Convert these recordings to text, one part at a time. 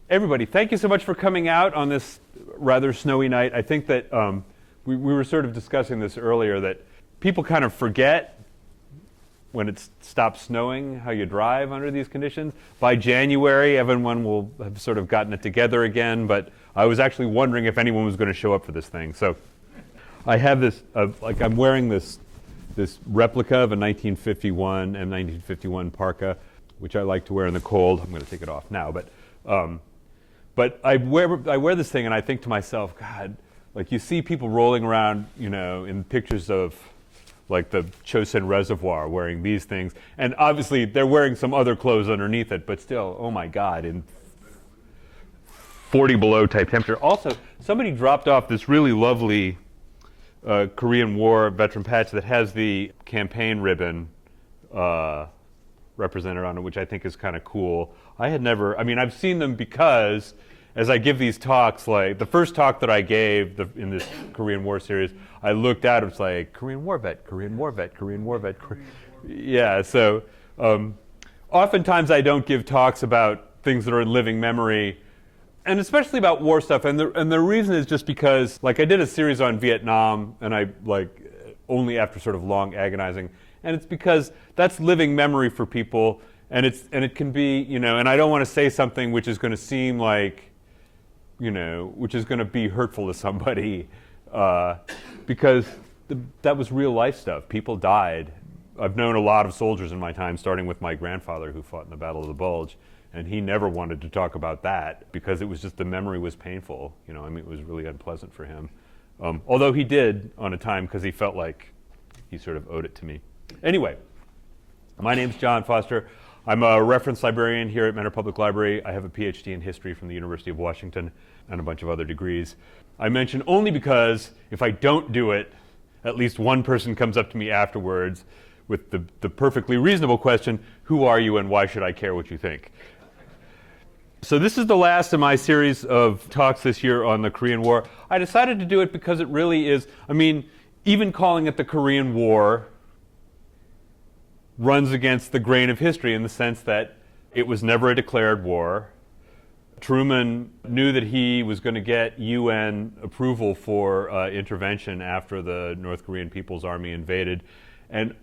Everybody, thank you so much for coming out on this rather snowy night. I think that we were sort of discussing this earlier, that people kind of forget when it stops snowing how you drive under these conditions. By January, everyone will have sort of gotten it together again, but I was actually wondering if anyone was going to show up for this thing. So I have this, I'm wearing this replica of a 1951 M1951 parka, which I like to wear in the cold. I'm going to take it off now, but I wear this thing and I think to myself, God, like you see people rolling around, you know, in pictures of like the Chosin Reservoir wearing these things, and obviously they're wearing some other clothes underneath it, but still, oh my God, in 40 below type temperature. Also, somebody dropped off this really lovely Korean War veteran patch that has the campaign ribbon represented on it, which I think is kind of cool. I've seen them because as I give these talks, like the first talk that I gave in this Korean War series, I looked at it, it's like Korean War vet, Korean War vet, Korean War vet. Yeah, so oftentimes I don't give talks about things that are in living memory, and especially about war stuff. And the reason is just because, like, I did a series on Vietnam, and I only after sort of long agonizing, and it's because that's living memory for people, and it can be, you know, and I don't want to say something which is going to seem like, you know, which is going to be hurtful to somebody, because that was real life stuff. People died. I've known a lot of soldiers in my time, starting with my grandfather who fought in the Battle of the Bulge, and he never wanted to talk about that because it was just, the memory was painful. You know, I mean, it was really unpleasant for him. Although he did on a time because he felt like he sort of owed it to me. Anyway, my name's John Foster. I'm a reference librarian here at Mentor Public Library. I have a PhD in history from the University of Washington and a bunch of other degrees. I mention only because if I don't do it, at least one person comes up to me afterwards with the perfectly reasonable question, who are you and why should I care what you think? So this is the last of my series of talks this year on the Korean War. I decided to do it because it really is, I mean, even calling it the Korean War runs against the grain of history in the sense that it was never a declared war. Truman knew that he was going to get UN approval for intervention after the North Korean People's Army invaded, and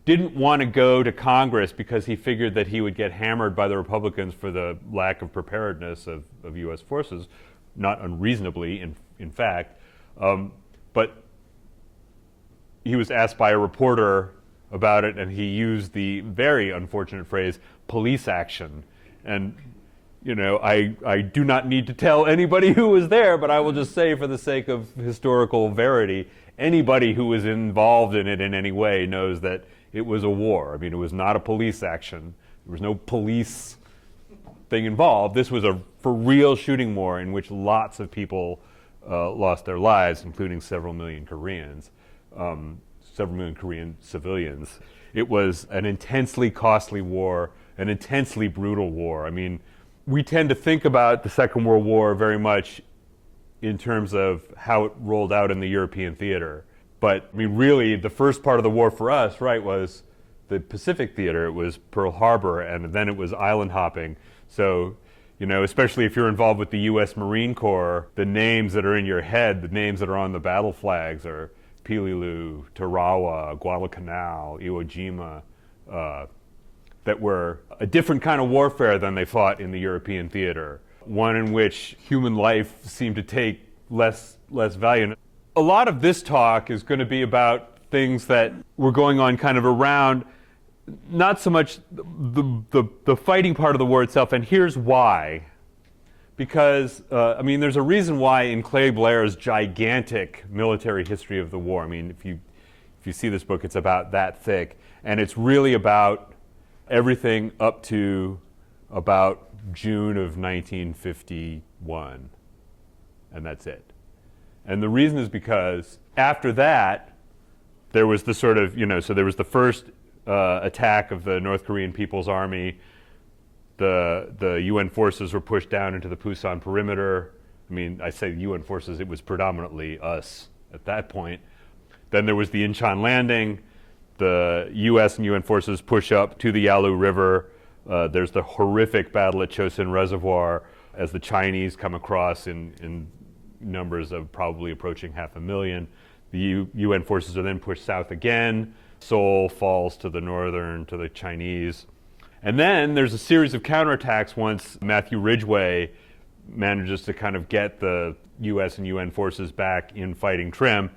didn't want to go to Congress because he figured that he would get hammered by the Republicans for the lack of preparedness of US forces, not unreasonably, in fact. But he was asked by a reporter about it, and he used the very unfortunate phrase, police action. And, you know, I do not need to tell anybody who was there, but I will just say, for the sake of historical verity, anybody who was involved in it in any way knows that it was a war. I mean, it was not a police action. There was no police thing involved. This was a for real shooting war in which lots of people lost their lives, including several million Koreans. Several million Korean civilians. It was an intensely costly war, an intensely brutal war. I mean, we tend to think about the Second World War very much in terms of how it rolled out in the European theater. But, I mean, really, the first part of the war for us, right, was the Pacific theater. It was Pearl Harbor, and then it was island hopping. So, you know, especially if you're involved with the U.S. Marine Corps, the names that are in your head, the names that are on the battle flags are Pililou, Tarawa, Guadalcanal, Iwo Jima, that were a different kind of warfare than they fought in the European theater, one in which human life seemed to take less value. A lot of this talk is going to be about things that were going on kind of around, not so much the fighting part of the war itself, and here's why. Because, I mean, there's a reason why in Clay Blair's gigantic military history of the war, I mean, if you see this book, it's about that thick, and it's really about everything up to about June of 1951, and that's it. And the reason is because after that, there was the sort of, you know, so there was the first attack of the North Korean People's Army. The UN forces were pushed down into the Pusan perimeter. I mean, I say UN forces, it was predominantly us at that point. Then there was the Incheon landing. The US and UN forces push up to the Yalu River. There's the horrific battle at Chosin Reservoir. as the Chinese come across in numbers of probably approaching 500,000. The UN forces are then pushed south again. Seoul falls to the northern, to the Chinese. And then there's a series of counterattacks once Matthew Ridgway manages to kind of get the US and UN forces back in fighting trim.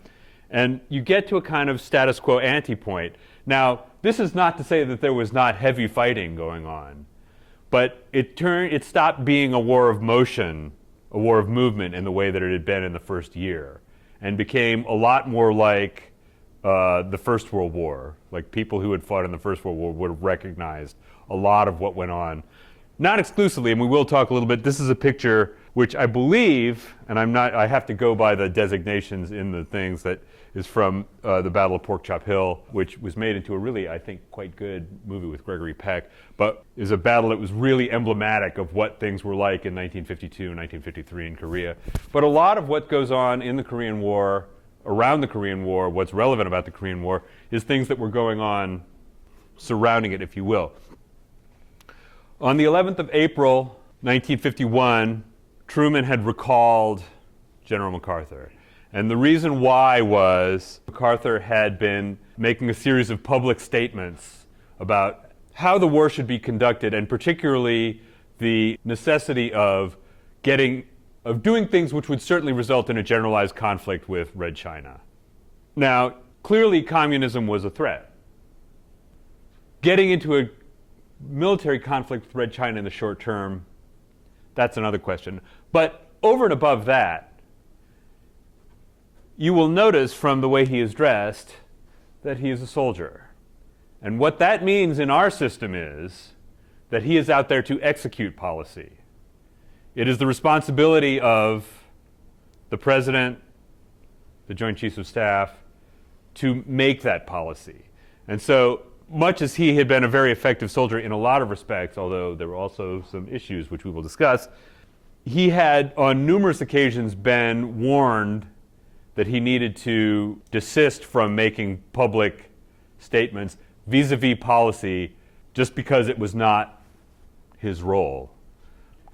And you get to a kind of status quo ante point. Now, this is not to say that there was not heavy fighting going on, but it stopped being a war of motion, a war of movement in the way that it had been in the first year, and became a lot more like the First World War. Like people who had fought in the First World War would have recognized a lot of what went on. Not exclusively, and we will talk a little bit. This is a picture which I believe, and I have to go by the designations in the things, that is from the Battle of Pork Chop Hill, which was made into a really, I think, quite good movie with Gregory Peck, but is a battle that was really emblematic of what things were like in 1952 and 1953 in Korea. But a lot of what goes on in the Korean War, around the Korean War, what's relevant about the Korean War, is things that were going on surrounding it, if you will. On the 11th of April, 1951, Truman had recalled General MacArthur. And the reason why was MacArthur had been making a series of public statements about how the war should be conducted, and particularly the necessity of doing things which would certainly result in a generalized conflict with Red China. Now, clearly communism was a threat. Getting into a military conflict with Red China in the short term, that's another question. But over and above that, you will notice from the way he is dressed that he is a soldier. And what that means in our system is that he is out there to execute policy. It is the responsibility of the President, the Joint Chiefs of Staff, to make that policy. And so, much as he had been a very effective soldier in a lot of respects, although there were also some issues which we will discuss, he had on numerous occasions been warned that he needed to desist from making public statements vis-a-vis policy just because it was not his role.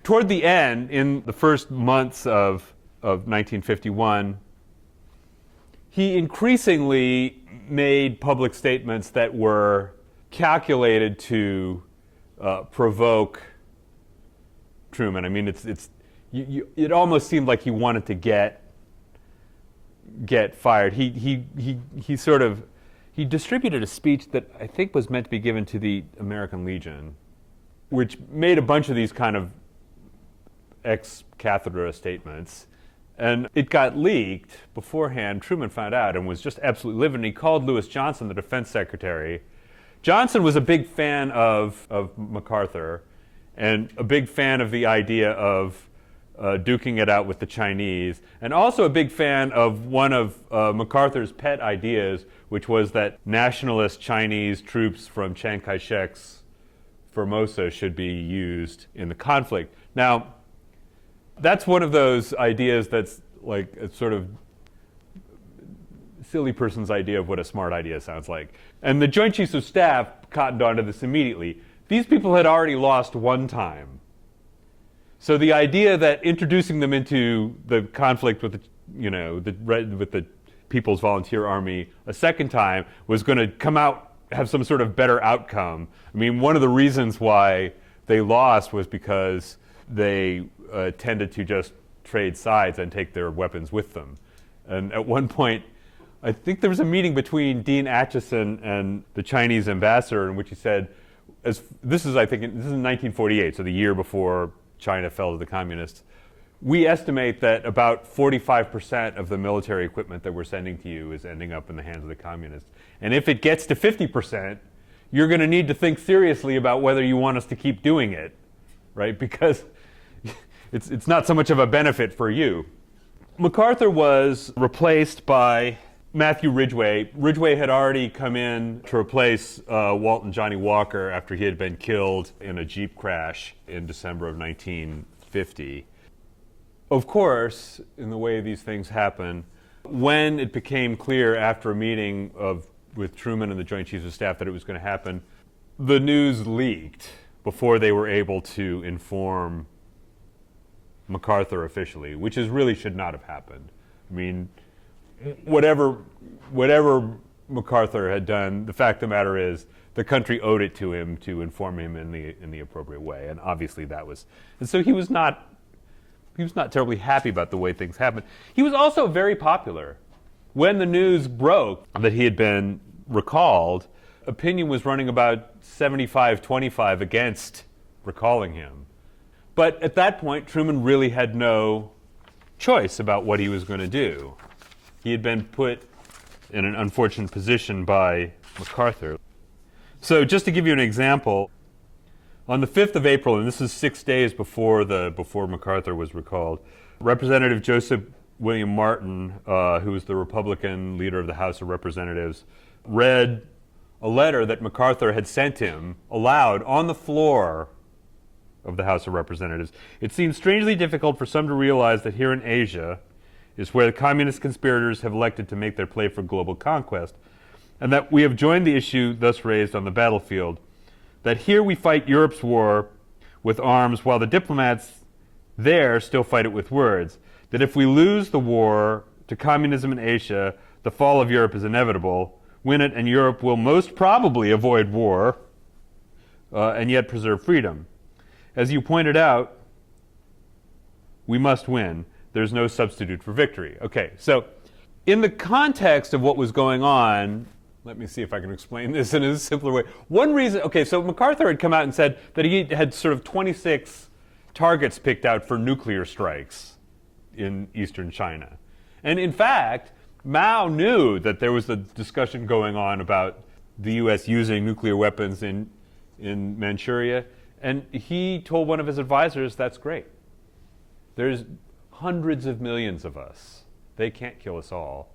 Toward the end, in the first months of 1951, he increasingly made public statements that were calculated to provoke Truman. I mean, it almost seemed like he wanted to get fired. He distributed a speech that I think was meant to be given to the American Legion, which made a bunch of these kind of ex cathedra statements. And it got leaked beforehand. Truman found out and was just absolutely livid. And he called Lewis Johnson, the defense secretary. Johnson was a big fan of MacArthur and a big fan of the idea of duking it out with the Chinese, and also a big fan of one of MacArthur's pet ideas, which was that nationalist Chinese troops from Chiang Kai-shek's Formosa should be used in the conflict. Now, that's one of those ideas that's like a sort of silly person's idea of what a smart idea sounds like. And the Joint Chiefs of Staff cottoned onto this immediately. These people had already lost one time. So the idea that introducing them into the conflict with the People's Volunteer Army a second time was going to come out, have some sort of better outcome. I mean, one of the reasons why they lost was because they tended to just trade sides and take their weapons with them. And at one point, I think there was a meeting between Dean Acheson and the Chinese ambassador in which he said, this is in 1948, so the year before China fell to the communists. We estimate that about 45% of the military equipment that we're sending to you is ending up in the hands of the communists. And if it gets to 50%, you're going to need to think seriously about whether you want us to keep doing it, right? Because it's not so much of a benefit for you. MacArthur was replaced by Matthew Ridgway. Ridgway had already come in to replace Walton Johnny Walker after he had been killed in a Jeep crash in December of 1950. Of course, in the way these things happen, when it became clear after a meeting with Truman and the Joint Chiefs of Staff that it was going to happen, the news leaked before they were able to inform MacArthur officially, which really should not have happened. I mean, whatever MacArthur had done, the fact of the matter is the country owed it to him to inform him in the appropriate way, and obviously that was. And so he was not terribly happy about the way things happened. He was also very popular. When the news broke that he had been recalled, opinion was running about 75-25 against recalling him. But at that point, Truman really had no choice about what he was going to do. He had been put in an unfortunate position by MacArthur. So just to give you an example, on the 5th of April, and this is 6 days before MacArthur was recalled, Representative Joseph William Martin, who was the Republican leader of the House of Representatives, read a letter that MacArthur had sent him aloud on the floor of the House of Representatives. It seems strangely difficult for some to realize that here in Asia is where the communist conspirators have elected to make their play for global conquest, and that we have joined the issue thus raised on the battlefield, that here we fight Europe's war with arms while the diplomats there still fight it with words, that if we lose the war to communism in Asia, the fall of Europe is inevitable, win it, and Europe will most probably avoid war and yet preserve freedom. As you pointed out, we must win. There's no substitute for victory. Okay, so in the context of what was going on, let me see if I can explain this in a simpler way. One reason, okay, so MacArthur had come out and said that he had sort of 26 targets picked out for nuclear strikes in eastern China. And in fact, Mao knew that there was a discussion going on about the U.S. using nuclear weapons in Manchuria, and he told one of his advisors, that's great. There's hundreds of millions of us. They can't kill us all.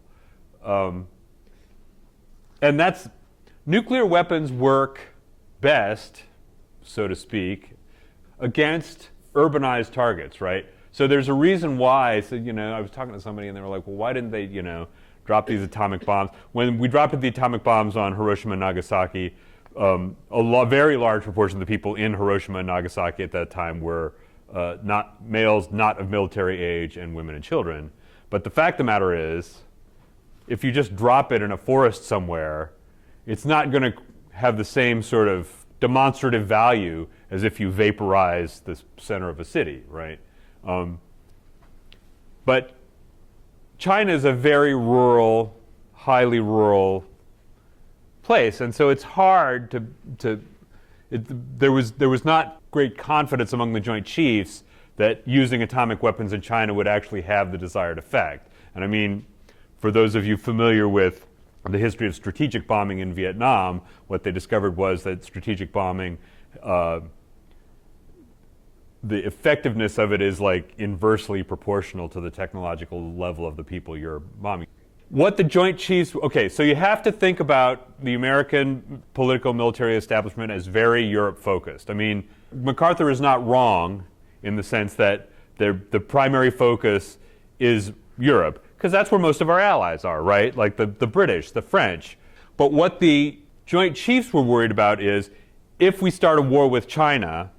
And nuclear weapons work best, so to speak, against urbanized targets, right? So there's a reason why, so, I was talking to somebody and they were like, well, why didn't they, drop these atomic bombs? When we dropped the atomic bombs on Hiroshima and Nagasaki, very large proportion of the people in Hiroshima and Nagasaki at that time were not males, not of military age, and women and children. But the fact of the matter is, if you just drop it in a forest somewhere, it's not going to have the same sort of demonstrative value as if you vaporize the center of a city, right? But China is a very rural, highly rural place, and so it's hard there was not great confidence among the Joint Chiefs that using atomic weapons in China would actually have the desired effect. And I mean, for those of you familiar with the history of strategic bombing in Vietnam, what they discovered was that strategic bombing, the effectiveness of it is like inversely proportional to the technological level of the people you're bombing. What the Joint Chiefs, okay, so you have to think about the American political military establishment as very Europe-focused. I mean, MacArthur is not wrong in the sense that the primary focus is Europe, because that's where most of our allies are, right? Like the British, the French. But what the Joint Chiefs were worried about is if we start a war with China,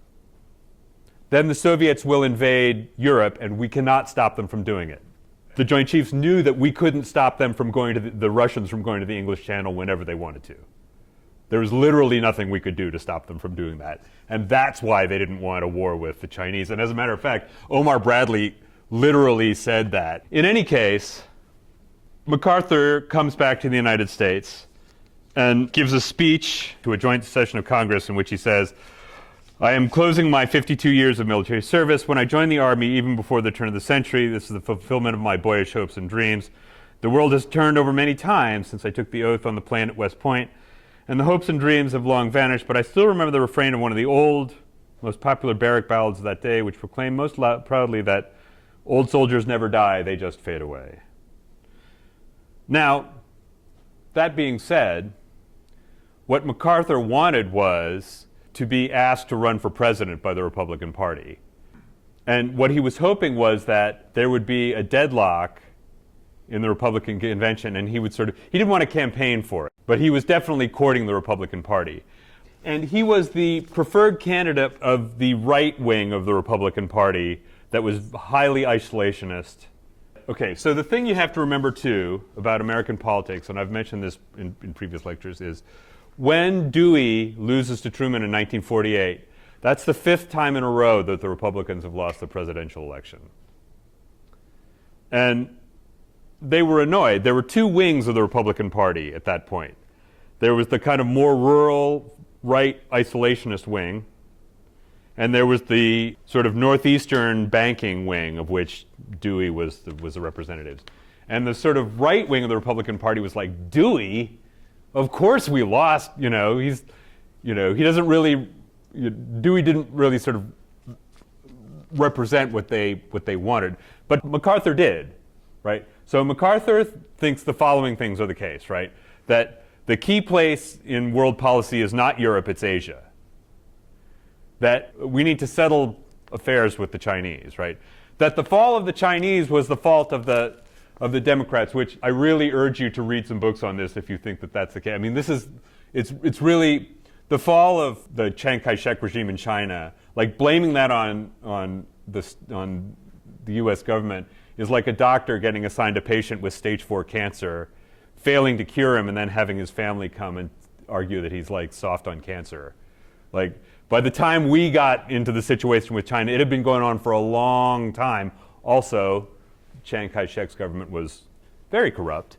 then the Soviets will invade Europe and we cannot stop them from doing it. The Joint Chiefs knew that we couldn't stop them from going to the Russians from going to the English Channel whenever they wanted to. There was literally nothing we could do to stop them from doing that. And that's why they didn't want a war with the Chinese. And as a matter of fact, Omar Bradley literally said that. In any case, MacArthur comes back to the United States and gives a speech to a joint session of Congress in which he says, I am closing my 52 years of military service. When I joined the Army, even before the turn of the century, this is the fulfillment of my boyish hopes and dreams. The world has turned over many times since I took the oath on the plain at West Point, and the hopes and dreams have long vanished, but I still remember the refrain of one of the old, most popular barrack ballads of that day, which proclaimed most proudly that old soldiers never die, they just fade away. Now, that being said, what MacArthur wanted was to be asked to run for president by the Republican Party. And what he was hoping was that there would be a deadlock in the Republican convention, and he didn't want to campaign for it, but he was definitely courting the Republican Party. And he was the preferred candidate of the right wing of the Republican Party that was highly isolationist. Okay, so the thing you have to remember, too, about American politics, and I've mentioned this in previous lectures, is when Dewey loses to Truman in 1948, that's the 5th time in a row that the Republicans have lost the presidential election. And they were annoyed. There were 2 wings of the Republican Party at that point. There was the kind of more rural, right isolationist wing, and there was the sort of northeastern banking wing, of which Dewey was the representatives. And the sort of right wing of the Republican Party was like, Dewey? Of course we lost. He doesn't really. Dewey didn't really sort of represent what they wanted, but MacArthur did, right? So MacArthur thinks the following things are the case, right? That the key place in world policy is not Europe, it's Asia. That we need to settle affairs with the Chinese, right? That the fall of the Chinese was the fault of the Democrats, which I really urge you to read some books on this if you think that that's the case. I mean, it's really the fall of the Chiang Kai-shek regime in China. Like blaming that on the U.S. government is like a doctor getting assigned a patient with stage 4 cancer, failing to cure him, and then having his family come and argue that he's like soft on cancer. Like, by the time we got into the situation with China, it had been going on for a long time. Also, Chiang Kai-shek's government was very corrupt.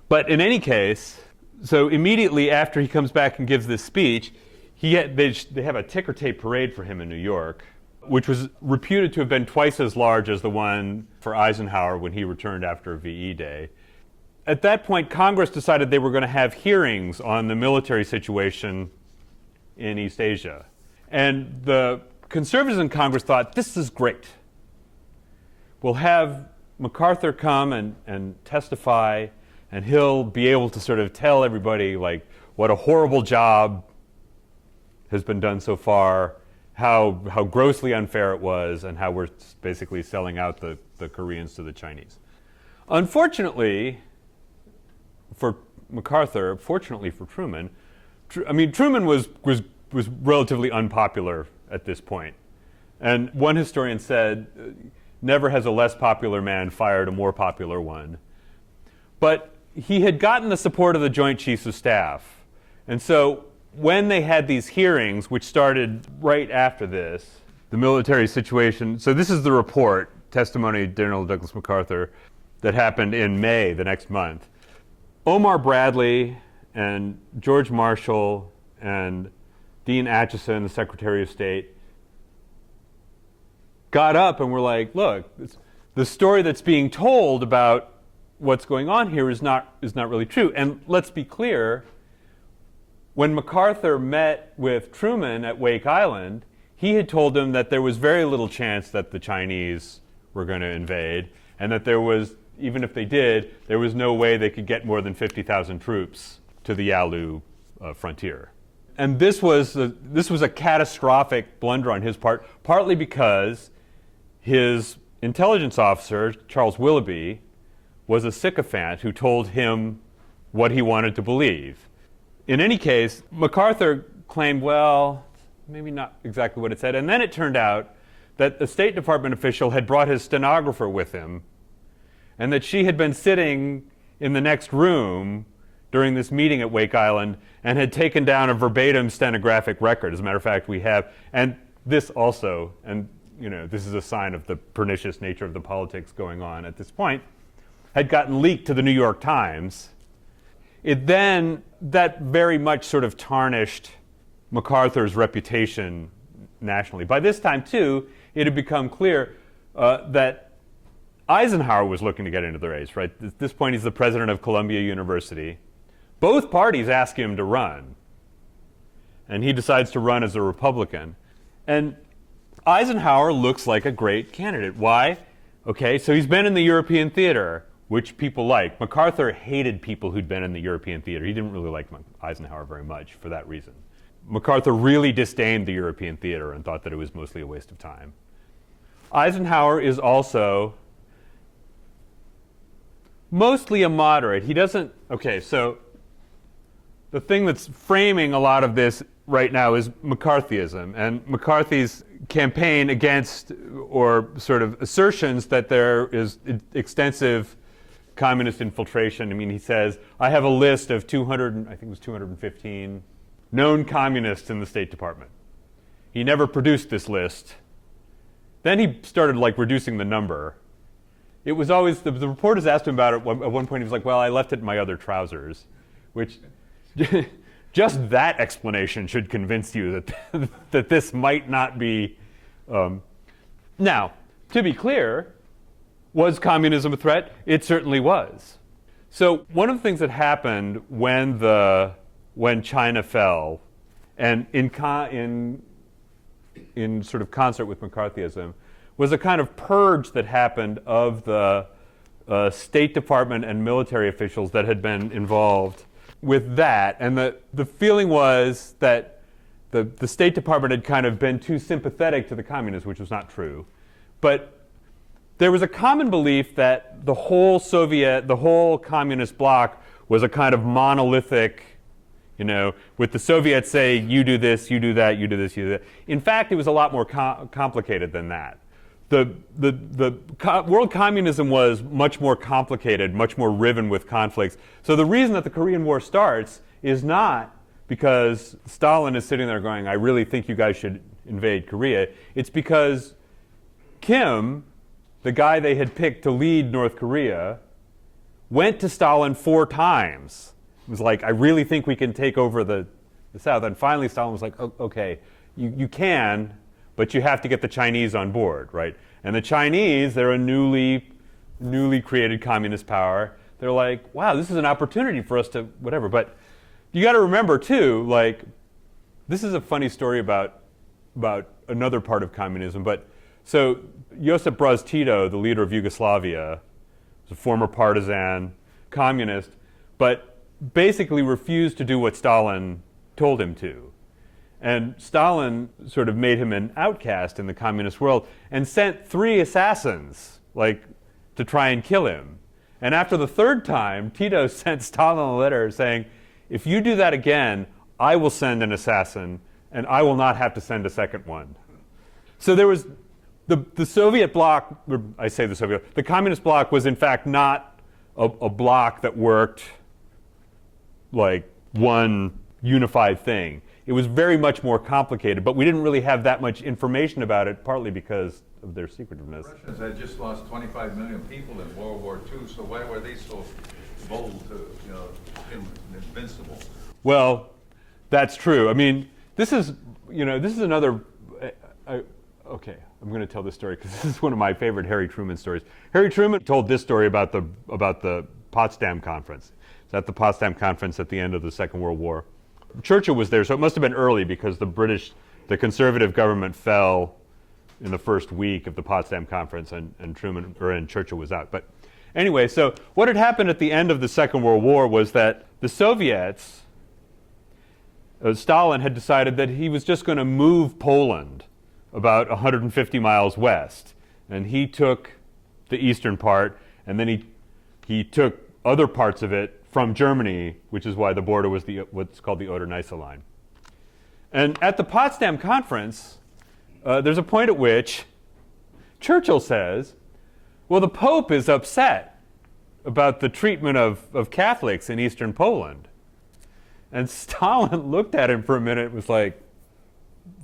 But in any case, so immediately after he comes back and gives this speech, they have a ticker tape parade for him in New York, which was reputed to have been twice as large as the one for Eisenhower when he returned after VE Day. At that point, Congress decided they were going to have hearings on the military situation in East Asia. And the conservatives in Congress thought, this is great. We'll have MacArthur come and testify, and he'll be able to sort of tell everybody like what a horrible job has been done so far, how grossly unfair it was, and how we're basically selling out the Koreans to the Chinese. Unfortunately for MacArthur, fortunately for Truman, Truman was relatively unpopular at this point. And one historian said, never has a less popular man fired a more popular one. But he had gotten the support of the Joint Chiefs of Staff. And so when they had these hearings, which started right after this, the military situation, so this is the report, testimony of General Douglas MacArthur, that happened in May, the next month. Omar Bradley and George Marshall and Dean Acheson, the Secretary of State, got up and were like, look, the story that's being told about what's going on here is not really true. And let's be clear, when MacArthur met with Truman at Wake Island, he had told him that there was very little chance that the Chinese were going to invade, and that there was, even if they did, there was no way they could get more than 50,000 troops to the Yalu frontier. And this was a catastrophic blunder on his part, partly because his intelligence officer, Charles Willoughby, was a sycophant who told him what he wanted to believe. In any case, MacArthur claimed, well, maybe not exactly what it said. And then it turned out that the State Department official had brought his stenographer with him, and that she had been sitting in the next room during this meeting at Wake Island and had taken down a verbatim stenographic record. As a matter of fact, we have, and this also, and this is a sign of the pernicious nature of the politics going on at this point, had gotten leaked to the New York Times. That very much sort of tarnished MacArthur's reputation nationally. By this time, too, it had become clear that Eisenhower was looking to get into the race, right? At this point, he's the president of Columbia University. Both parties ask him to run, and he decides to run as a Republican. And Eisenhower looks like a great candidate. Why? Okay, so he's been in the European theater, which people like. MacArthur hated people who'd been in the European theater. He didn't really like Eisenhower very much for that reason. MacArthur really disdained the European theater and thought that it was mostly a waste of time. Eisenhower is also mostly a moderate. He doesn't, okay, so the thing that's framing a lot of this right now is McCarthyism, and McCarthy's campaign against, or sort of assertions that there is extensive communist infiltration. I mean, he says, I have a list of 200, I think it was 215 known communists in the State Department. He never produced this list. Then he started like reducing the number. It was always, the reporters asked him about it at one point. He was like, well, I left it in my other trousers, which just that explanation should convince you that, that this might not be. Now, to be clear, was communism a threat? It certainly was. So one of the things that happened when China fell, and in sort of concert with McCarthyism, was a kind of purge that happened of the State Department and military officials that had been involved with that. And the feeling was that the State Department had kind of been too sympathetic to the communists, which was not true. But there was a common belief that the whole communist bloc was a kind of monolithic, with the Soviets saying, you do this, you do that, you do this, you do that. In fact, it was a lot more complicated than that. World communism was much more complicated, much more riven with conflicts. So the reason that the Korean War starts is not because Stalin is sitting there going, I really think you guys should invade Korea. It's because Kim, the guy they had picked to lead North Korea, went to Stalin 4 times. It was like, I really think we can take over the South. And finally Stalin was like, oh, okay, you can, but you have to get the Chinese on board, right? And the Chinese, they're a newly created communist power. They're like, wow, this is an opportunity for us to whatever. But you got to remember too, like, this is a funny story about another part of communism. But so Josip Broz Tito, the leader of Yugoslavia, was a former partisan communist, but basically refused to do what Stalin told him to. And Stalin sort of made him an outcast in the communist world and sent 3 assassins, to try and kill him. And after the 3rd time, Tito sent Stalin a letter saying, if you do that again, I will send an assassin, and I will not have to send a second one. So there was the Soviet bloc, or I say the communist bloc was in fact not a bloc that worked like one unified thing. It was very much more complicated, but we didn't really have that much information about it, partly because of their secretiveness. The Russians had just lost 25 million people in World War II, so why were they so bold to, invincible? Well, that's true. I mean, this is another. Okay, I'm going to tell this story because this is one of my favorite Harry Truman stories. Harry Truman told this story about the Potsdam Conference. It's at the Potsdam Conference at the end of the Second World War. Churchill was there, so it must have been early because the conservative government fell in the first week of the Potsdam Conference, and Churchill was out. But anyway, so what had happened at the end of the Second World War was that the Soviets, Stalin had decided that he was just going to move Poland about 150 miles west, and he took the eastern part, and then he took other parts of it from Germany, which is why the border was what's called the Oder-Neisse line. And at the Potsdam Conference, there's a point at which Churchill says, well, the Pope is upset about the treatment of Catholics in eastern Poland. And Stalin looked at him for a minute and was like,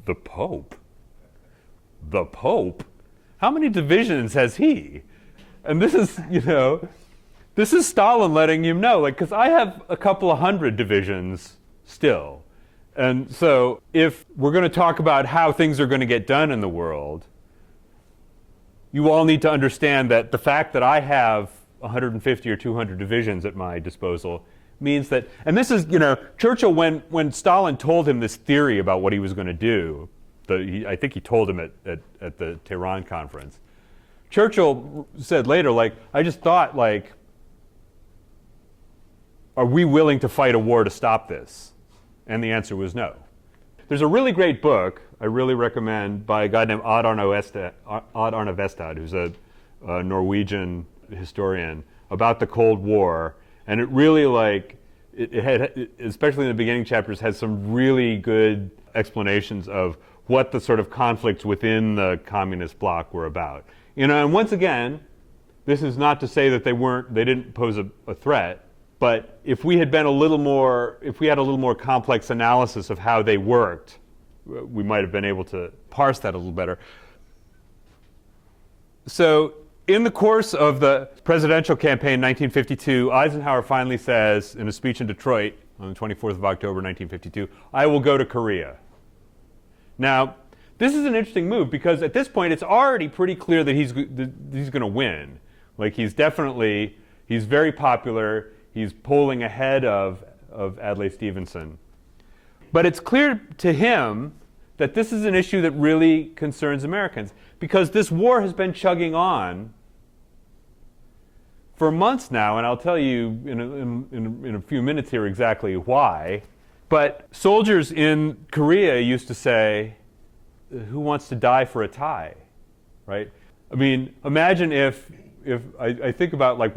the Pope? The Pope? How many divisions has he? And this is, this is Stalin letting you know, because I have a couple of 100 divisions still. And so if we're going to talk about how things are going to get done in the world, you all need to understand that the fact that I have 150 or 200 divisions at my disposal means that, and this is, Churchill, when Stalin told him this theory about what he was going to do, I think he told him at the Tehran conference, Churchill said later, I just thought, are we willing to fight a war to stop this? And the answer was no. There's a really great book I really recommend by a guy named Odd Arne Vestad, who's a Norwegian historian, about the Cold War. And it really especially in the beginning chapters, has some really good explanations of what the sort of conflicts within the communist bloc were about. And once again, this is not to say that they didn't pose a threat, but if we had a little more complex analysis of how they worked, we might have been able to parse that a little better. So in the course of the presidential campaign in 1952, Eisenhower finally says in a speech in Detroit on the 24th of October 1952, "I will go to Korea." Now, this is an interesting move because at this point it's already pretty clear that he's going to win. Like he's very popular. He's polling ahead of Adlai Stevenson. But it's clear to him that this is an issue that really concerns Americans because this war has been chugging on for months now, and I'll tell you in a few minutes here exactly why. But soldiers in Korea used to say, "Who wants to die for a tie?" Right? I mean, imagine if I think about like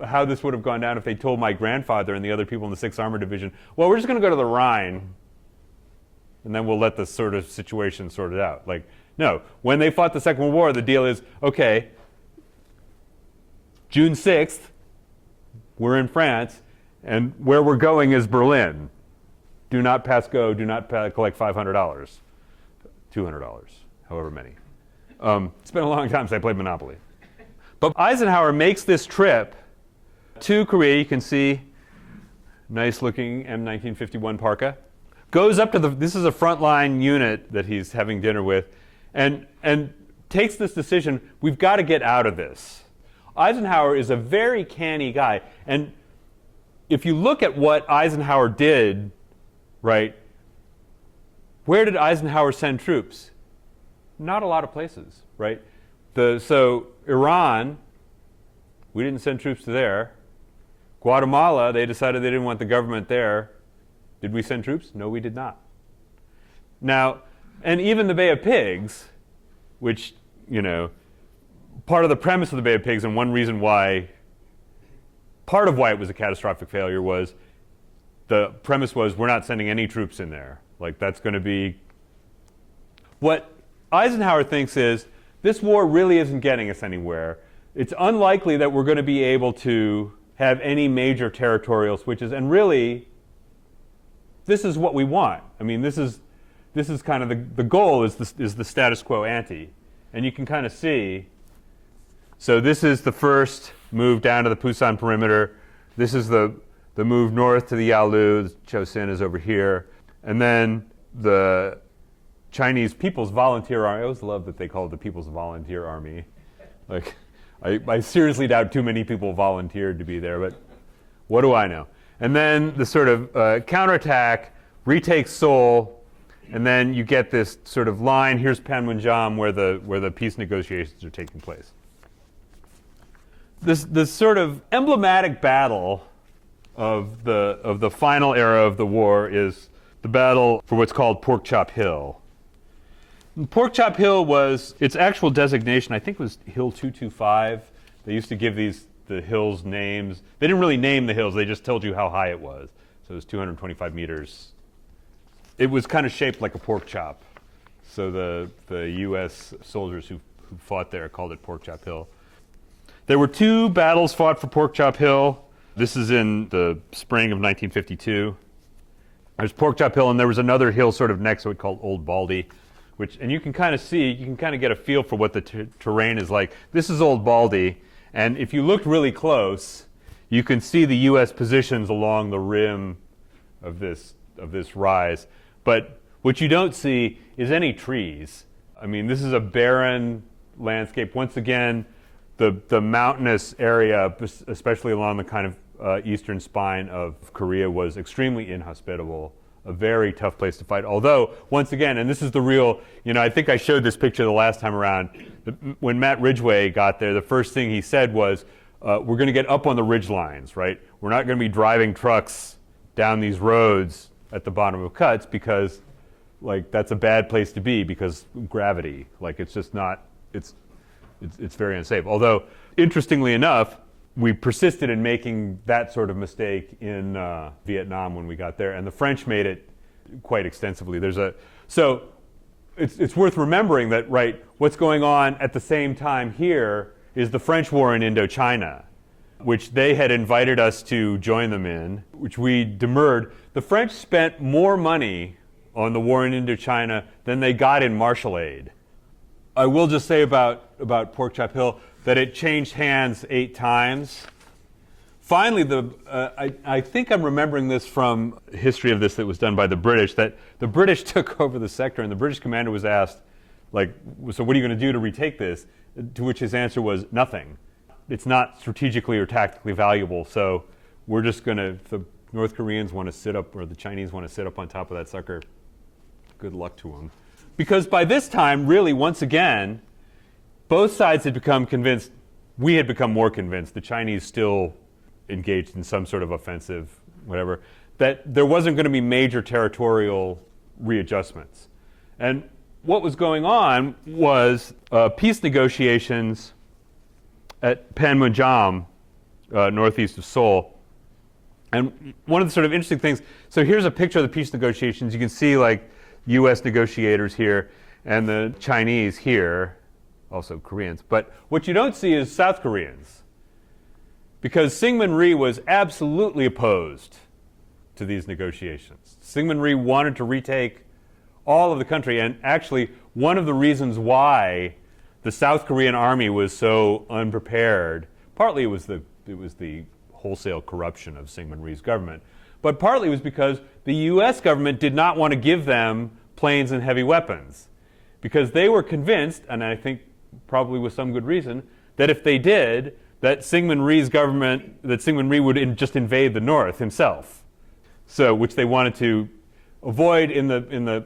how this would have gone down if they told my grandfather and the other people in the 6th Armored Division, "Well, we're just going to go to the Rhine, and then we'll let this sort of situation sort it out." Like, no. When they fought the Second World War, the deal is, okay, June 6th, we're in France, and where we're going is Berlin. Do not pass go. Do not collect $500, $200, however many. It's been a long time since I played Monopoly. But Eisenhower makes this trip to Korea. You can see nice-looking M1951 parka. Goes up to this is a frontline unit that he's having dinner with, and takes this decision, we've got to get out of this. Eisenhower is a very canny guy. And if you look at what Eisenhower did, right, where did Eisenhower send troops? Not a lot of places, right? So Iran, we didn't send troops to there. Guatemala, they decided they didn't want the government there. Did we send troops? No, we did not. Now, and even the Bay of Pigs, which, part of the premise of the Bay of Pigs and one reason why, part of why it was a catastrophic failure was the premise was we're not sending any troops in there. Like that's going to be, what Eisenhower thinks is this war really isn't getting us anywhere. It's unlikely that we're going to be able to have any major territorial switches, and really, this is what we want. I mean, this is kind of the goal is the status quo ante, and you can kind of see. So this is the first move down to the Pusan perimeter. This is the move north to the Yalu. Chosin is over here, and then the Chinese People's Volunteer Army. I always love that they call it the People's Volunteer Army. Like, I seriously doubt too many people volunteered to be there, but what do I know? And then the sort of counterattack retakes Seoul, and then you get this sort of line. Here's Panmunjom, where the peace negotiations are taking place. This sort of emblematic battle of the final era of the war is the battle for what's called Pork Chop Hill. And Pork Chop Hill was its actual designation. I think was Hill 225. They used to give the hills names. They didn't really name the hills. They just told you how high it was. So it was 225 meters. It was kind of shaped like a pork chop. So the U.S. soldiers who fought there called it Pork Chop Hill. There were 2 battles fought for Pork Chop Hill. This is in the spring of 1952. There's Pork Chop Hill, and there was another hill sort of next to it called Old Baldy, and you can kind of see, you can kind of get a feel for what the terrain is like. This is Old Baldy, and if you look really close, you can see the U.S. positions along the rim of this rise. But what you don't see is any trees. I mean, this is a barren landscape. Once again, the mountainous area, especially along the kind of eastern spine of Korea, was extremely inhospitable, a very tough place to fight. Although, once again, and this is the real, I think I showed this picture the last time around, when Matt Ridgway got there, the first thing he said was, we're going to get up on the ridge lines, right? We're not going to be driving trucks down these roads at the bottom of cuts because, like, that's a bad place to be because gravity. Like, it's just not, it's very unsafe. Although, interestingly enough, we persisted in making that sort of mistake in Vietnam when we got there, and the French made it quite extensively. So it's worth remembering that, right, what's going on at the same time here is the French war in Indochina, which they had invited us to join them in, which we demurred. The French spent more money on the war in Indochina than they got in Marshall aid. I will just say about Pork Chop Hill that it changed hands 8 times. Finally, I think I'm remembering this from history of this that was done by the British, that the British took over the sector and the British commander was asked, like, so what are you going to do to retake this? To which his answer was, nothing. It's not strategically or tactically valuable, so we're just going to, if the North Koreans want to sit up, or the Chinese want to sit up on top of that sucker, good luck to them. Because by this time, really, once again, both sides had become convinced, we had become more convinced, the Chinese still engaged in some sort of offensive, whatever, that there wasn't going to be major territorial readjustments. And what was going on was peace negotiations at Panmunjom, northeast of Seoul. And one of the sort of interesting things, so here's a picture of the peace negotiations. You can see like US negotiators here and the Chinese here, also Koreans. But what you don't see is South Koreans, because Syngman Rhee was absolutely opposed to these negotiations. Syngman Rhee wanted to retake all of the country, and actually one of the reasons why the South Korean army was so unprepared, partly it was the wholesale corruption of Syngman Rhee's government, but partly it was because the US government did not want to give them planes and heavy weapons, because they were convinced, and I think probably with some good reason, that if they did, that Syngman Rhee's government, that Syngman Rhee would just invade the North himself. So, which they wanted to avoid in the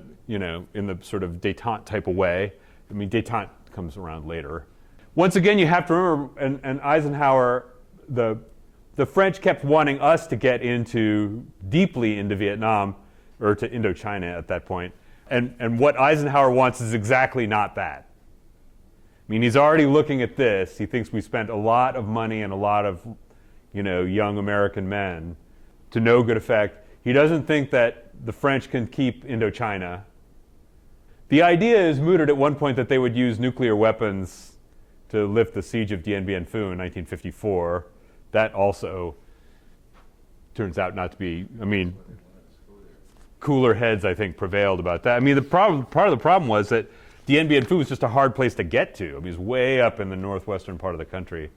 sort of détente type of way. I mean, détente comes around later. Once again, you have to remember, and Eisenhower, the French kept wanting us to get deeply into Vietnam, or to Indochina at that point. And what Eisenhower wants is exactly not that. I mean, he's already looking at this. He thinks we spent a lot of money and a lot of, young American men to no good effect. He doesn't think that the French can keep Indochina. The idea is mooted at one point that they would use nuclear weapons to lift the siege of Dien Bien Phu in 1954. That also turns out not to be, cooler heads, I think, prevailed about that. I mean, part of the problem was that Dien Bien Phu was just a hard place to get to. I mean, it was way up in the northwestern part of the country.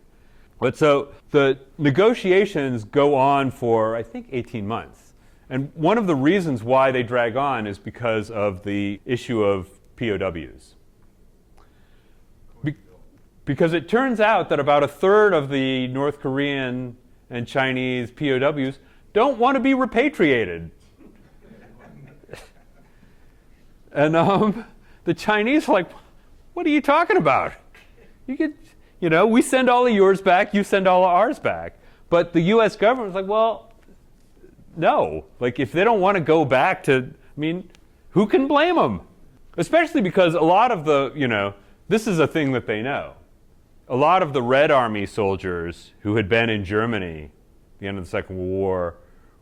But so the negotiations go on for, I think, 18 months. And one of the reasons why they drag on is because of the issue of POWs. Because it turns out that about a third of the North Korean and Chinese POWs don't want to be repatriated. And the Chinese are like, what are you talking about? We send all of yours back, you send all of ours back. But the US government was like, well, no. Like, if they don't want to go back to, who can blame them? Especially because a lot of this is a thing that they know. A lot of the Red Army soldiers who had been in Germany at the end of the Second World War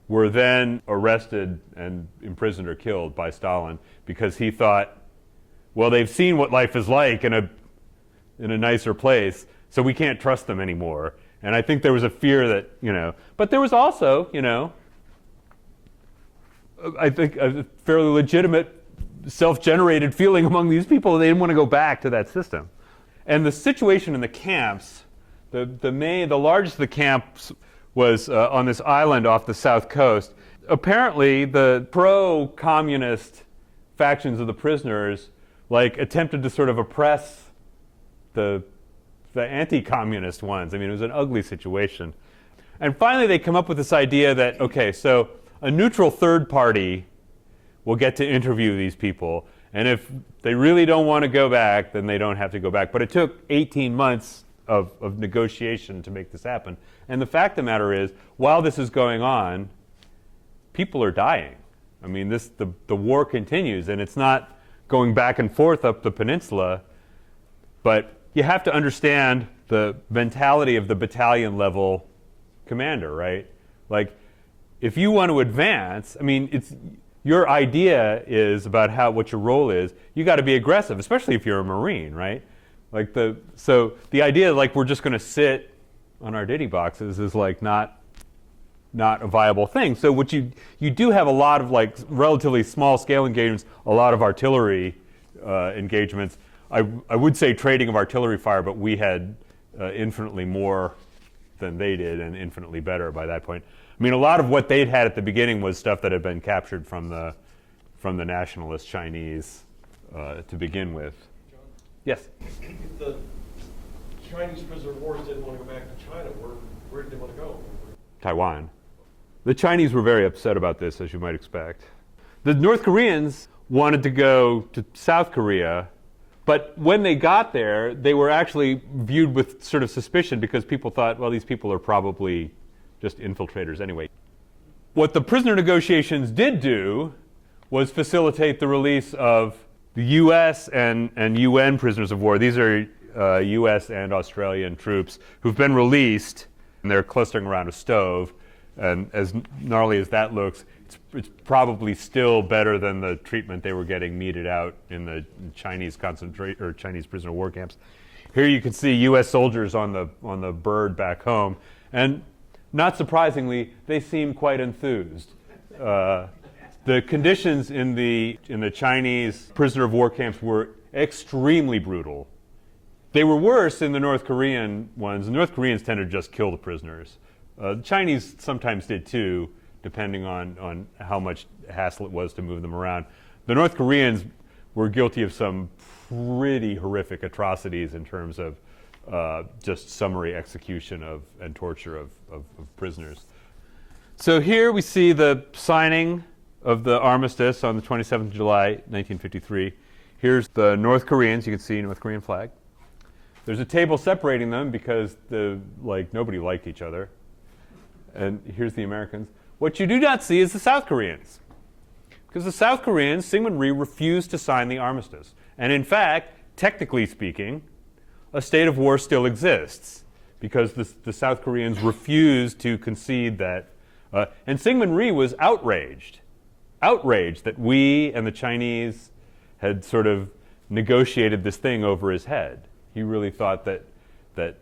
were then arrested and imprisoned or killed by Stalin because he thought, well, they've seen what life is like in a nicer place, so we can't trust them anymore. And I think there was a fear that, but there was also, I think a fairly legitimate self-generated feeling among these people that they didn't want to go back to that system. And the situation in the camps, the largest of the camps was on this island off the south coast. Apparently, the pro-communist factions of the prisoners attempted to sort of oppress the anti-communist ones. I mean, it was an ugly situation. And finally, they come up with this idea that, okay, so a neutral third party will get to interview these people. And if they really don't want to go back, then they don't have to go back. But it took 18 months of negotiation to make this happen. And the fact of the matter is, while this is going on, people are dying. I mean, the war continues, and it's not going back and forth up the peninsula. But you have to understand the mentality of the battalion level commander, right? Like, if you want to advance, I mean, your idea is about what your role is. You got to be aggressive, especially if you're a Marine, right? Like so the idea like we're just going to sit on our ditty boxes is like not a viable thing. So what you do have a lot of like relatively small scale engagements, a lot of artillery engagements. I would say trading of artillery fire, but we had infinitely more than they did and infinitely better by that point. I mean, a lot of what they'd had at the beginning was stuff that had been captured from the nationalist Chinese to begin with. John? Yes? If the Chinese prisoner of war didn't want to go back to China, where did they want to go? Taiwan. The Chinese were very upset about this, as you might expect. The North Koreans wanted to go to South Korea, but when they got there, they were actually viewed with sort of suspicion because people thought, well, these people are probably just infiltrators anyway. What the prisoner negotiations did do was facilitate the release of the U.S. and UN prisoners of war. These are U.S. and Australian troops who've been released, and they're clustering around a stove. And as gnarly as that looks, it's probably still better than the treatment they were getting meted out in the Chinese Chinese prisoner of war camps. Here you can see U.S. soldiers on the bird back home, and not surprisingly, they seem quite enthused. The conditions in the Chinese prisoner of war camps were extremely brutal. They were worse in the North Korean ones. The North Koreans tended to just kill the prisoners. The Chinese sometimes did too, depending on how much hassle it was to move them around. The North Koreans were guilty of some pretty horrific atrocities in terms of just summary execution and torture of prisoners. So here we see the signing of the armistice on the 27th of July, 1953. Here's the North Koreans. You can see North Korean flag. There's a table separating them because nobody liked each other. And here's the Americans. What you do not see is the South Koreans. Because the South Koreans, Syngman Rhee refused to sign the armistice. And in fact, technically speaking, a state of war still exists because the South Koreans refused to concede that. And Syngman Rhee was outraged that we and the Chinese had sort of negotiated this thing over his head. He really thought that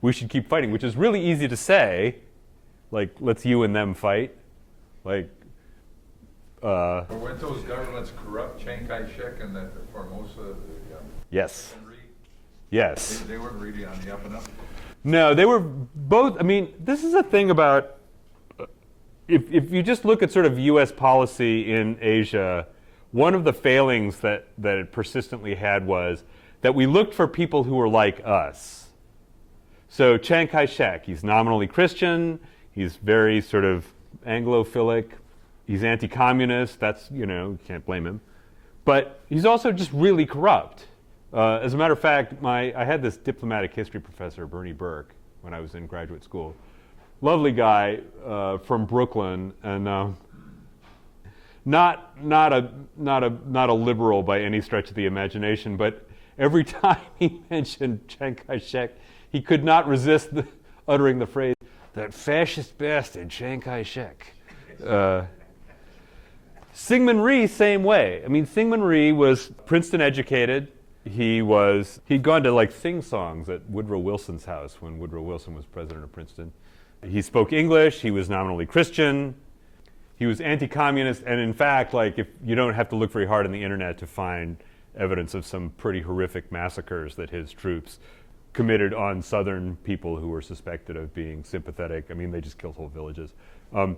we should keep fighting, which is really easy to say, like, let's you and them fight. Like, weren't those governments corrupt? Chiang Kai-shek and the Formosa? Yes. Yes. They weren't really on the up and up. No, they were both. I mean, this is a thing about if you just look at sort of U.S. policy in Asia, one of the failings that it persistently had was that we looked for people who were like us. So Chiang Kai-shek, he's nominally Christian, he's very sort of Anglophilic, he's anti-communist, that's, you can't blame him. But he's also just really corrupt. As a matter of fact, I had this diplomatic history professor, Bernie Burke, when I was in graduate school. Lovely guy from Brooklyn, and not a liberal by any stretch of the imagination, but every time he mentioned Chiang Kai-shek, he could not resist uttering the phrase, "That fascist bastard, Chiang Kai-shek." Syngman Rhee, same way. I mean, Syngman Rhee was Princeton educated. He'd gone to sing songs at Woodrow Wilson's house when Woodrow Wilson was president of Princeton. He spoke English. He was nominally Christian. He was anti-communist, and in fact, if you don't have to look very hard on the internet to find evidence of some pretty horrific massacres that his troops committed on Southern people who were suspected of being sympathetic. I mean, they just killed whole villages. And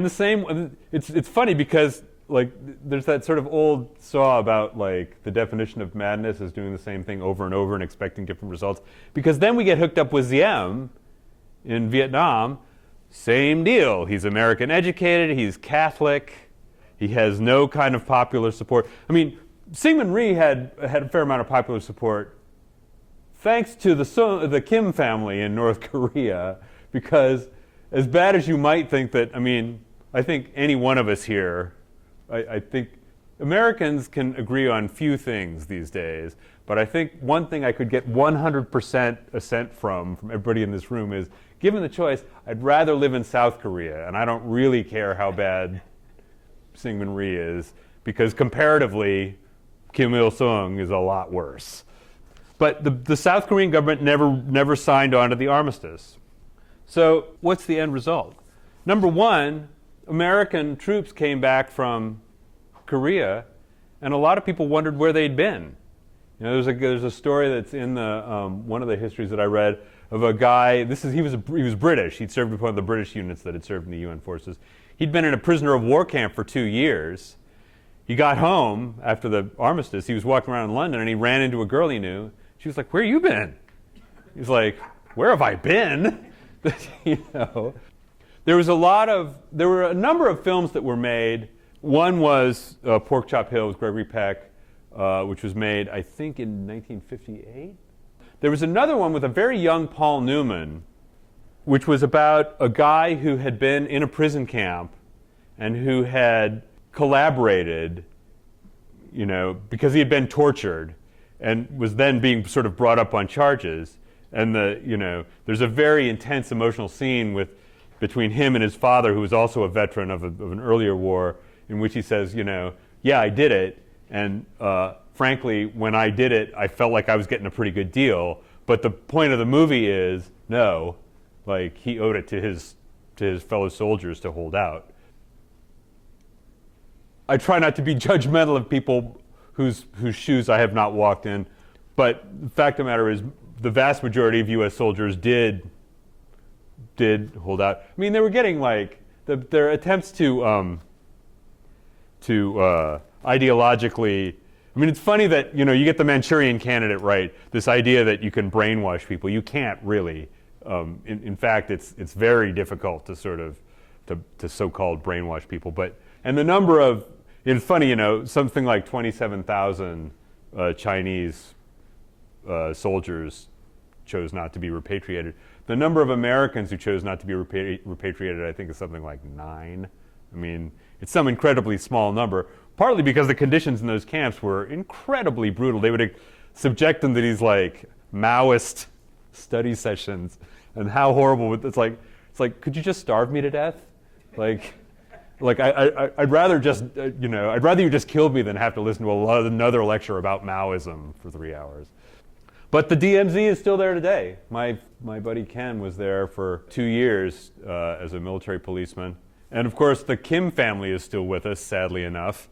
the same, it's funny because there's that sort of old saw about the definition of madness is doing the same thing over and over and expecting different results. Because then we get hooked up with Diem in Vietnam. Same deal. He's American educated. He's Catholic. He has no kind of popular support. I mean, Syngman Rhee had a fair amount of popular support thanks to the Kim family in North Korea, because as bad as you might think that, I mean, I think any one of us here, I think Americans can agree on few things these days, but I think one thing I could get 100% assent from everybody in this room is, given the choice, I'd rather live in South Korea, and I don't really care how bad Syngman Rhee is, because comparatively, Kim Il-sung is a lot worse. But the South Korean government never signed on to the armistice. So what's the end result? Number one, American troops came back from Korea, and a lot of people wondered where they'd been. You know, there's a story that's in the one of the histories that I read of a guy. He was British. He'd served with one of the British units that had served in the UN forces. He'd been in a prisoner of war camp for 2 years. He got home after the armistice. He was walking around in London, and he ran into a girl he knew. She was like, "Where you been?" He's like, "Where have I been?" You know, there were a number of films that were made. One was Pork Chop Hill with Gregory Peck, which was made, I think, in 1958. There was another one with a very young Paul Newman, which was about a guy who had been in a prison camp and who had collaborated, you know, because he had been tortured and was then being sort of brought up on charges. And there's a very intense emotional scene between him and his father, who was also a veteran of an earlier war, in which he says, yeah, I did it, and frankly, when I did it, I felt like I was getting a pretty good deal. But the point of the movie is, no, like he owed it to his fellow soldiers to hold out. I try not to be judgmental of people whose shoes I have not walked in, but the fact of the matter is, the vast majority of U.S. soldiers did hold out. I mean, they were getting like their attempts to ideologically. I mean, it's funny that you get the Manchurian Candidate right. This idea that you can brainwash people, you can't really. In fact, it's very difficult to sort of to so-called brainwash people. And the number of it's funny, something like 27,000 Chinese soldiers chose not to be repatriated. The number of Americans who chose not to be repatriated, I think, is something like 9. I mean, it's some incredibly small number, partly because the conditions in those camps were incredibly brutal. They would subject them to these like Maoist study sessions, and how horrible it's like, could you just starve me to death? I'd rather just, I'd rather you just killed me than have to listen to another lecture about Maoism for 3 hours. But the DMZ is still there today. My buddy Ken was there for 2 years as a military policeman. And of course, the Kim family is still with us, sadly enough.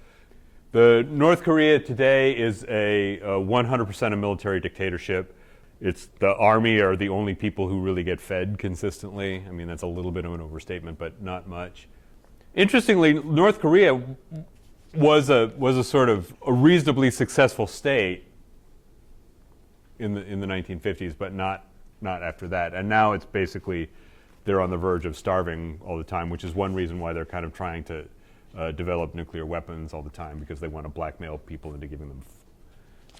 The North Korea today is a 100% a military dictatorship. It's the army are the only people who really get fed consistently. I mean, that's a little bit of an overstatement, but not much. Interestingly, North Korea was a sort of a reasonably successful state in the 1950s, but not after that. And now it's basically they're on the verge of starving all the time, which is one reason why they're kind of trying to develop nuclear weapons all the time, because they want to blackmail people into giving them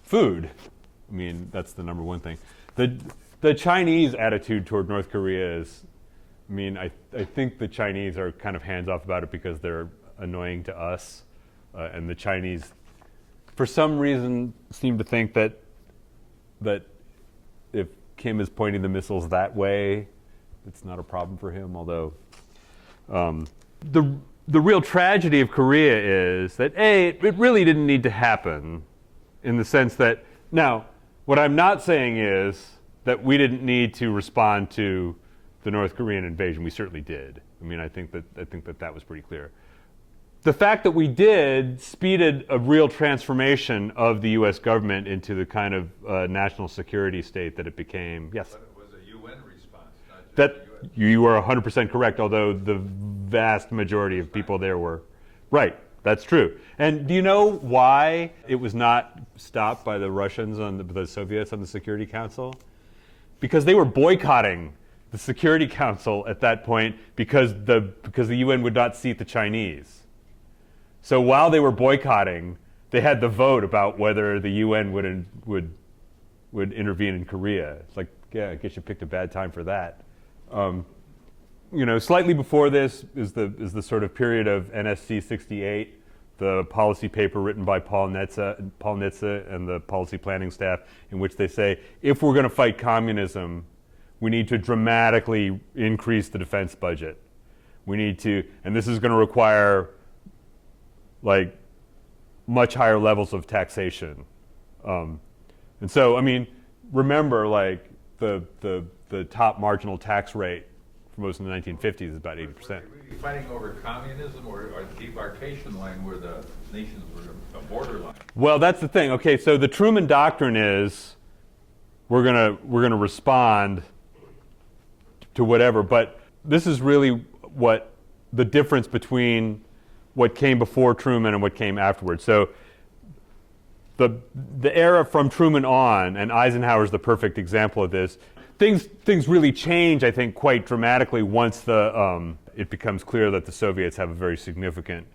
food. I mean, that's the number one thing. The Chinese attitude toward North Korea is, I mean, I think the Chinese are kind of hands-off about it because they're annoying to us. And the Chinese, for some reason, seem to think that if Kim is pointing the missiles that way, it's not a problem for him. Although the real tragedy of Korea is that it really didn't need to happen, in the sense that now what I'm not saying is that we didn't need to respond to the North Korean invasion. We certainly did. I mean, I think that was pretty clear. The fact that we did speeded a real transformation of the U.S. government into the kind of national security state that it became. Yes? But it was a UN response, not just that the US. You are 100% correct, although the vast majority of people there were. Right, that's true. And do you know why it was not stopped by the Russians and the Soviets on the Security Council? Because they were boycotting the Security Council at that point because the UN would not seat the Chinese. So while they were boycotting, they had the vote about whether the UN would intervene in Korea. It's like, yeah, I guess you picked a bad time for that. Slightly before this is the sort of period of NSC 68, the policy paper written by Paul Nitze and the policy planning staff, in which they say, if we're going to fight communism, we need to dramatically increase the defense budget. We need to, and this is going to require like much higher levels of taxation. And so, I mean, remember, like the top marginal tax rate for most of the 1950s is about 80%. Are we fighting over communism or a demarcation line where the nations were a borderline? Well, that's the thing. Okay, so the Truman Doctrine is we're gonna respond to whatever, but this is really what the difference between what came before Truman and what came afterwards. So the era from Truman on, and Eisenhower's the perfect example of this, things really change, I think, quite dramatically once it becomes clear that the Soviets have a very significant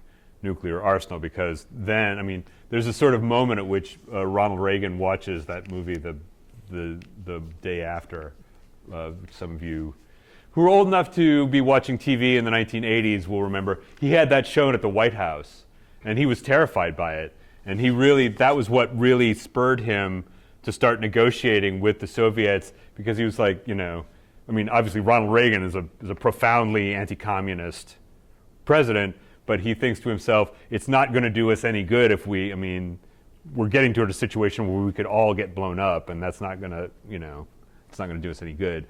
nuclear arsenal, because then, I mean, there's a sort of moment at which Ronald Reagan watches that movie the day after. Some of you who are old enough to be watching TV in the 1980s will remember he had that shown at the White House, and he was terrified by it. And that was what really spurred him to start negotiating with the Soviets, because he was like, you know, I mean, obviously Ronald Reagan is a profoundly anti-communist president, but he thinks to himself, it's not going to do us any good if we're getting toward a situation where we could all get blown up, and that's not going to, you know, it's not going to do us any good.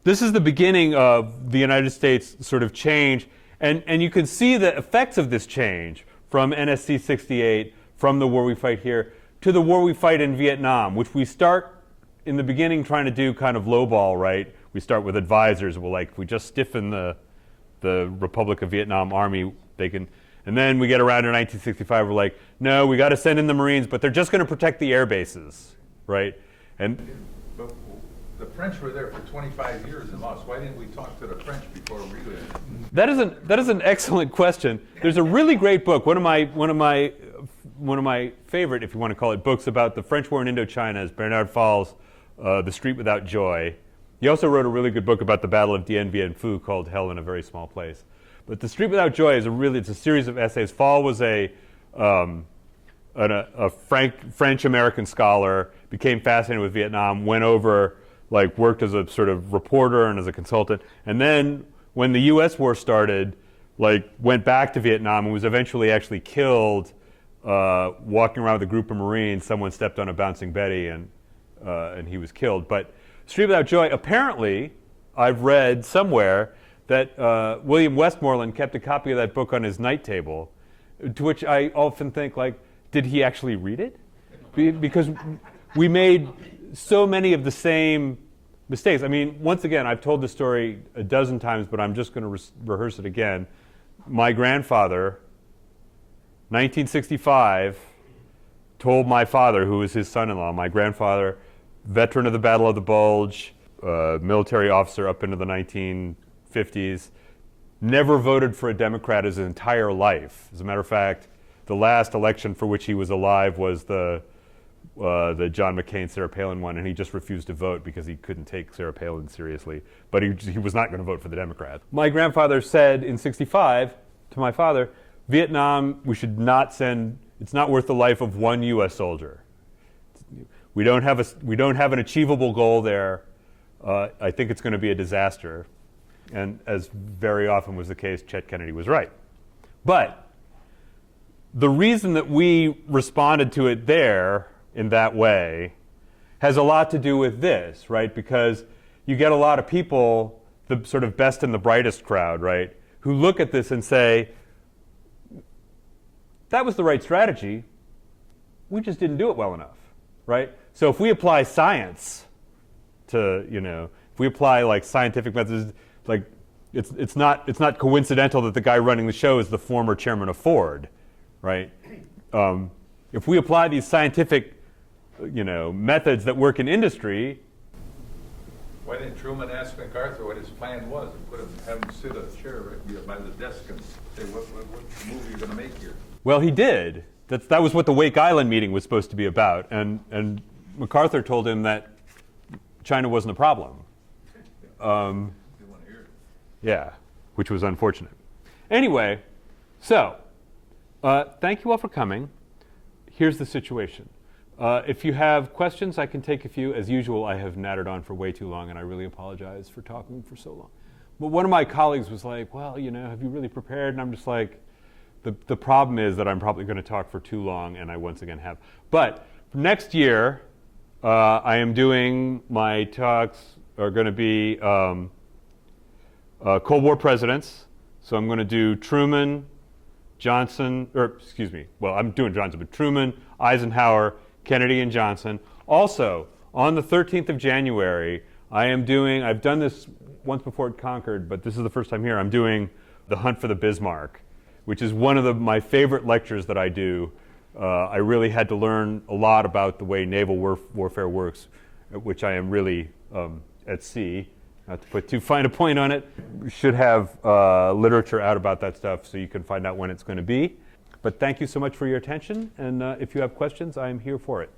This is the beginning of the United States sort of change, and you can see the effects of this change from NSC 68, from the war we fight here, to the war we fight in Vietnam, which we start in the beginning trying to do kind of lowball, right? We start with advisors. We're like, if we just stiffen the Republic of Vietnam Army, they can. And then we get around to 1965. We're like, no, we got to send in the Marines, but they're just going to protect the air bases, right? And But the French were there for 25 years and lost. Why didn't we talk to the French before we did? that is an excellent question. There's a really great book. One of my favorite, if you want to call it, books about the French War in Indochina is Bernard Fall's The Street Without Joy. He also wrote a really good book about the Battle of Dien Bien Phu called Hell in a Very Small Place. But The Street Without Joy is it's a series of essays. Fall was a French-American scholar, became fascinated with Vietnam, went over, like worked as a sort of reporter and as a consultant, and then when the U.S. war started, like went back to Vietnam and was eventually actually killed walking around with a group of Marines. Someone stepped on a bouncing Betty and he was killed. But Street Without Joy, apparently, I've read somewhere that William Westmoreland kept a copy of that book on his night table, to which I often think, like, did he actually read it? Because we made so many of the same mistakes. I mean, once again, I've told this story a dozen times, but I'm just going to rehearse it again. My grandfather, 1965, told my father, who was his son-in-law, my grandfather, veteran of the Battle of the Bulge, military officer up into the 1950s, never voted for a Democrat his entire life. As a matter of fact, the last election for which he was alive was the John McCain, Sarah Palin one, and he just refused to vote because he couldn't take Sarah Palin seriously. But he was not going to vote for the Democrats. My grandfather said in '65 to my father, Vietnam, we should not send, it's not worth the life of one U.S. soldier. We don't have an achievable goal there. I think it's going to be a disaster. And as very often was the case, Chet Kennedy was right. But the reason that we responded to it there in that way has a lot to do with this, right? Because you get a lot of people, the sort of best and the brightest crowd, right, who look at this and say, that was the right strategy, we just didn't do it well enough, right? So if we apply science to, if we apply like scientific methods, like it's not coincidental that the guy running the show is the former chairman of Ford, right? If we apply these scientific methods that work in industry. Why didn't Truman ask MacArthur what his plan was and have him sit a chair right by the desk and say, what move are you going to make here? Well, he did. That was what the Wake Island meeting was supposed to be about. And MacArthur told him that China wasn't a problem. Didn't want to hear it. Yeah, which was unfortunate. Anyway, so Thank you all for coming. Here's the situation. If you have questions, I can take a few. As usual, I have nattered on for way too long, and I really apologize for talking for so long. But one of my colleagues was like, well, have you really prepared? And I'm just like, the problem is that I'm probably going to talk for too long, and I once again have. But next year, I am doing, my talks are going to be Cold War presidents. So I'm going to do Truman, Johnson, I'm doing Johnson, but Truman, Eisenhower, Kennedy, and Johnson. Also, on the 13th of January, I've done this once before at Concord, but this is the first time here, I'm doing The Hunt for the Bismarck, which is one of my favorite lectures that I do. I really had to learn a lot about the way naval warfare works, which I am really at sea. Not to put too fine a point on it. We should have literature out about that stuff so you can find out when it's going to be. But thank you so much for your attention, and if you have questions, I am here for it.